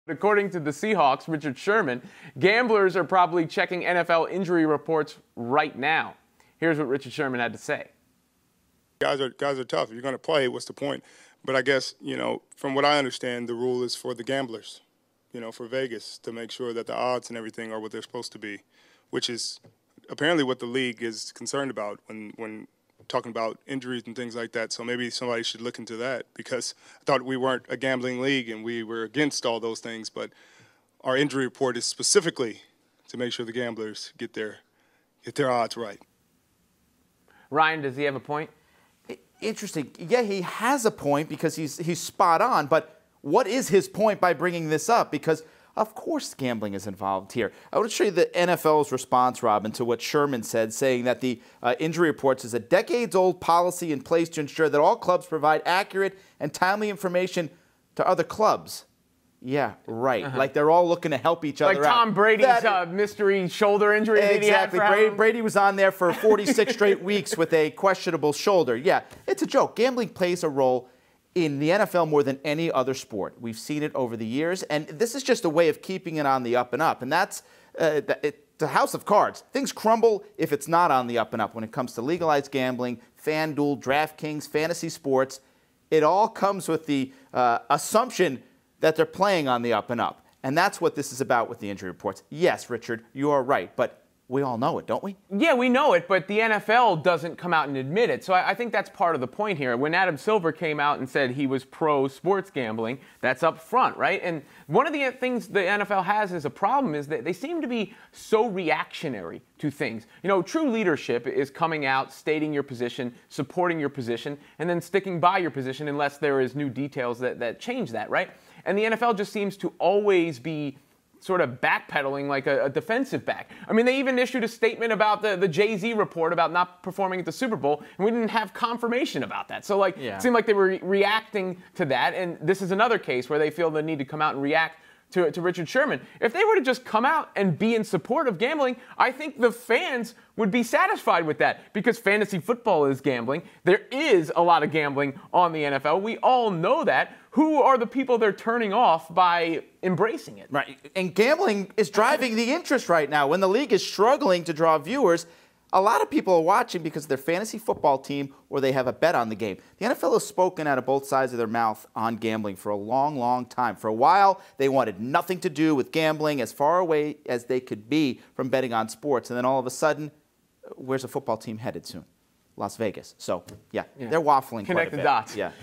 According to the Seahawks, Richard Sherman, gamblers are probably checking NFL injury reports right now. Here's what Richard Sherman had to say. Guys are tough. If you're going to play, what's the point? But I guess, from what I understand, the rule is for the gamblers, for Vegas, to make sure that the odds and everything are what they're supposed to be, which is apparently what the league is concerned about when talking about injuries and things like that. So maybe somebody should look into that, because I thought we weren't a gambling league and we were against all those things, but our injury report is specifically to make sure the gamblers get their odds right. Ryan, does he have a point? Interesting. Yeah, he has a point because he's spot on, but what is his point by bringing this up? Because of course gambling is involved here. I want to show you the NFL's response, Robin, to what Sherman said, saying that the injury reports is a decades-old policy in place to ensure that all clubs provide accurate and timely information to other clubs. Yeah, right. Like they're all looking to help each other out. Like Tom Brady's mystery shoulder injury that he had. Exactly. Brady was on there for 46 straight weeks with a questionable shoulder. Yeah, it's a joke. Gambling plays a role in the NFL more than any other sport. We've seen it over the years, and this is just a way of keeping it on the up and up. And that's the house of cards. Things crumble if it's not on the up and up when it comes to legalized gambling, FanDuel, DraftKings, fantasy sports. It all comes with the assumption that they're playing on the up and up. And that's what this is about with the injury reports. Yes, Richard, you are right, but we all know it, don't we? Yeah, we know it, but the NFL doesn't come out and admit it. So I think that's part of the point here. When Adam Silver came out and said he was pro-sports gambling, that's up front, right? And one of the things the NFL has as a problem is that they seem to be so reactionary to things. True leadership is coming out, stating your position, supporting your position, and then sticking by your position unless there is new details that change that, right? And the NFL just seems to always be sort of backpedaling like a defensive back. I mean, they even issued a statement about the Jay-Z report about not performing at the Super Bowl, and we didn't have confirmation about that. So, it seemed like they were reacting to that, and this is another case where they feel the need to come out and react to Richard Sherman. If they were to just come out and be in support of gambling, I think the fans would be satisfied with that, because fantasy football is gambling. There is a lot of gambling on the NFL. We all know that. Who are the people they're turning off by embracing it? Right. And gambling is driving the interest right now. When the league is struggling to draw viewers, a lot of people are watching because of their fantasy football team or they have a bet on the game. The NFL has spoken out of both sides of their mouth on gambling for a long, long time. For a while, they wanted nothing to do with gambling, as far away as they could be from betting on sports. And then all of a sudden, where's a football team headed soon? Las Vegas. So, yeah. They're waffling Connect quite a bit. the dots. Yeah.